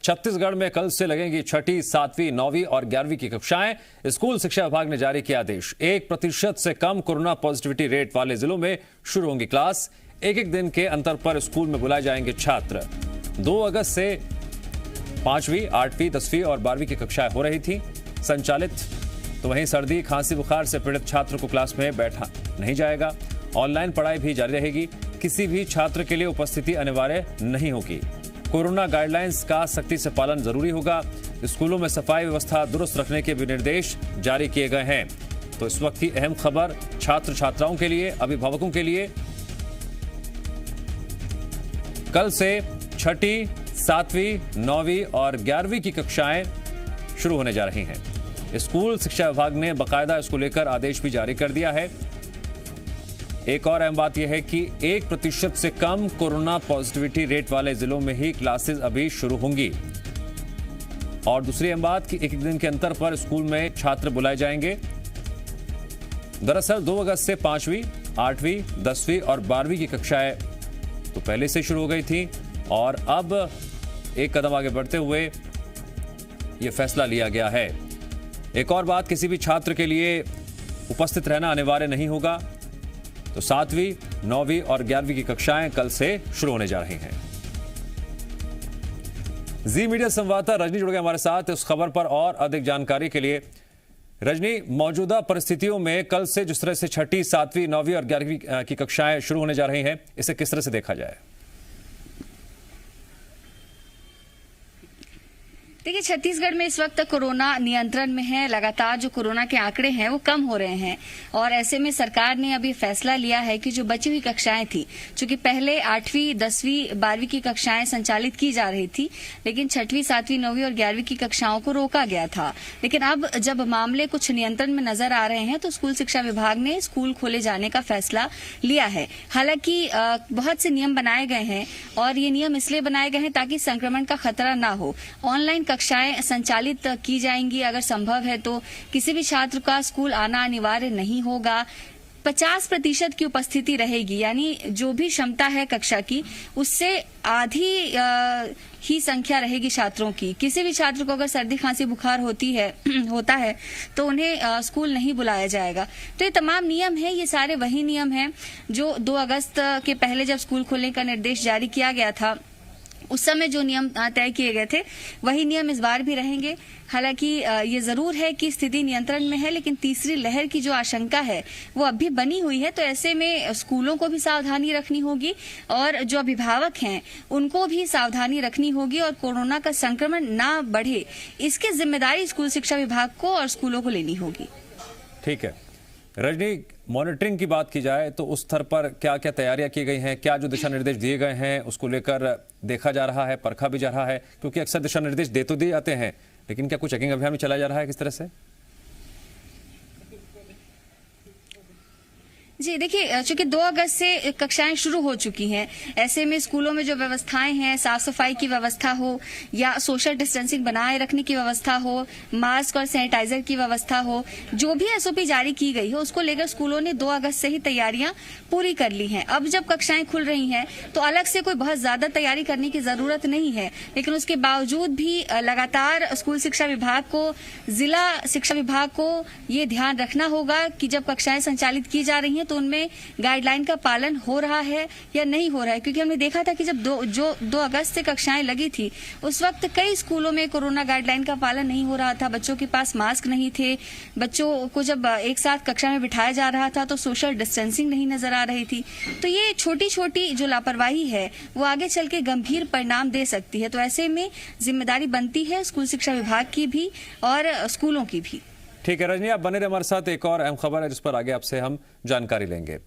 छत्तीसगढ़ में कल से लगेंगी छठी, सातवीं, 9वीं और 11वीं की कक्षाएं। स्कूल शिक्षा विभाग ने जारी किया आदेश। 1% से कम कोरोना पॉजिटिविटी रेट वाले जिलों में शुरू होंगी क्लास। एक दिन के अंतर पर स्कूल में बुलाए जाएंगे छात्र। 2 अगस्त से 5वीं, 8वीं, 10वीं और 12वीं की कक्षाएं हो रही थी संचालित। तो वहीं सर्दी, खांसी, बुखार से पीड़ित छात्र को क्लास में बैठा नहीं जाएगा। ऑनलाइन पढ़ाई भी जारी रहेगी। किसी भी छात्र के लिए उपस्थिति अनिवार्य नहीं होगी। कोरोना गाइडलाइंस का सख्ती से पालन जरूरी होगा। स्कूलों में सफाई व्यवस्था दुरुस्त रखने के भी निर्देश जारी किए गए हैं। तो इस वक्त की अहम खबर छात्र छात्राओं के लिए, अभिभावकों के लिए। कल से छठी, 7वीं, 9वीं और 11वीं की कक्षाएं शुरू होने जा रही हैं। स्कूल शिक्षा विभाग ने बाकायदा इसको लेकर आदेश भी जारी कर दिया है। एक और अहम बात यह है कि 1% से कम कोरोना पॉजिटिविटी रेट वाले जिलों में ही क्लासेस अभी शुरू होंगी। और दूसरी अहम बात कि एक दिन के अंतर पर स्कूल में छात्र बुलाए जाएंगे। दरअसल 2 अगस्त से 5वीं, 8वीं, 10वीं और 12वीं की कक्षाएं तो पहले से शुरू हो गई थी और अब एक कदम आगे बढ़ते हुए यह फैसला लिया गया है। एक और बात, किसी भी छात्र के लिए उपस्थित रहना अनिवार्य नहीं होगा। तो 7वीं, 9वीं और 11वीं की कक्षाएं कल से शुरू होने जा रही हैं। जी मीडिया संवाददाता रजनी जुड़ गए हमारे साथ इस खबर पर और अधिक जानकारी के लिए। रजनी, मौजूदा परिस्थितियों में कल से जिस तरह से छठी, 7वीं, 9वीं और 11वीं की कक्षाएं शुरू होने जा रही हैं, इसे किस तरह से देखा जाए? देखिए, छत्तीसगढ़ में इस वक्त कोरोना नियंत्रण में है। लगातार जो कोरोना के आंकड़े हैं वो कम हो रहे हैं और ऐसे में सरकार ने अभी फैसला लिया है कि जो बची हुई कक्षाएं थी, चूंकि पहले 8वीं, 10वीं, 12वीं की कक्षाएं संचालित की जा रही थी, लेकिन 6वीं, 7वीं, 9वीं और 11वीं की कक्षाओं को रोका गया था। लेकिन अब जब मामले कुछ नियंत्रण में नजर आ रहे हैं तो स्कूल शिक्षा विभाग ने स्कूल खोले जाने का फैसला लिया है। हालांकि बहुत से नियम बनाए गए हैं और ये नियम इसलिए बनाए गए हैं ताकि संक्रमण का खतरा ना हो। ऑनलाइन कक्षाएं संचालित की जाएंगी। अगर संभव है तो किसी भी छात्र का स्कूल आना अनिवार्य नहीं होगा। 50% की उपस्थिति रहेगी, यानी जो भी क्षमता है कक्षा की उससे आधी ही संख्या रहेगी छात्रों की। किसी भी छात्र को अगर सर्दी, खांसी, बुखार होता है तो उन्हें स्कूल नहीं बुलाया जाएगा। तो ये तमाम नियम है, ये सारे वही नियम हैं जो 2 अगस्त के पहले जब स्कूल खोलने का निर्देश जारी किया गया था उस समय जो नियम तय किए गए थे वही नियम इस बार भी रहेंगे। हालांकि ये जरूर है कि स्थिति नियंत्रण में है, लेकिन तीसरी लहर की जो आशंका है वो अब भी बनी हुई है। तो ऐसे में स्कूलों को भी सावधानी रखनी होगी और जो अभिभावक हैं उनको भी सावधानी रखनी होगी और कोरोना का संक्रमण ना बढ़े, इसकी जिम्मेदारी स्कूल शिक्षा विभाग को और स्कूलों को लेनी होगी। ठीक है रजनी, मॉनिटरिंग की बात की जाए तो उस स्तर पर क्या क्या तैयारियां की गई हैं? क्या जो दिशा निर्देश दिए गए हैं उसको लेकर देखा जा रहा है, परखा भी जा रहा है? क्योंकि अक्सर दिशा निर्देश दे तो दिए जाते हैं, लेकिन क्या कुछ चेकिंग अभियान भी चलाया जा रहा है किस तरह से? जी देखिए, चूंकि 2 अगस्त से कक्षाएं शुरू हो चुकी हैं, ऐसे में स्कूलों में जो व्यवस्थाएं हैं, साफ सफाई की व्यवस्था हो या सोशल डिस्टेंसिंग बनाए रखने की व्यवस्था हो, मास्क और सैनिटाइजर की व्यवस्था हो, जो भी एसओपी जारी की गई है उसको लेकर स्कूलों ने 2 अगस्त से ही तैयारियां पूरी कर ली हैं। अब जब कक्षाएं खुल रही हैं तो अलग से कोई बहुत ज्यादा तैयारी करने की जरूरत नहीं है, लेकिन उसके बावजूद भी लगातार स्कूल शिक्षा विभाग को, जिला शिक्षा विभाग को ये ध्यान रखना होगा कि जब कक्षाएं संचालित की जा रही हैं तो उनमें गाइडलाइन का पालन हो रहा है या नहीं हो रहा है। क्योंकि हमने देखा था कि जब 2 अगस्त से कक्षाएं लगी थी उस वक्त कई स्कूलों में कोरोना गाइडलाइन का पालन नहीं हो रहा था। बच्चों के पास मास्क नहीं थे, बच्चों को जब एक साथ कक्षा में बिठाया जा रहा था तो सोशल डिस्टेंसिंग नहीं नजर आ रही थी। तो ये छोटी छोटी जो लापरवाही है वो आगे चल के गंभीर परिणाम दे सकती है। तो ऐसे में जिम्मेदारी बनती है स्कूल शिक्षा विभाग की भी और स्कूलों की भी। ठीक है रजनी, आप बने रहे हमारे साथ। एक और अहम खबर है जिस पर आगे आपसे हम जानकारी लेंगे।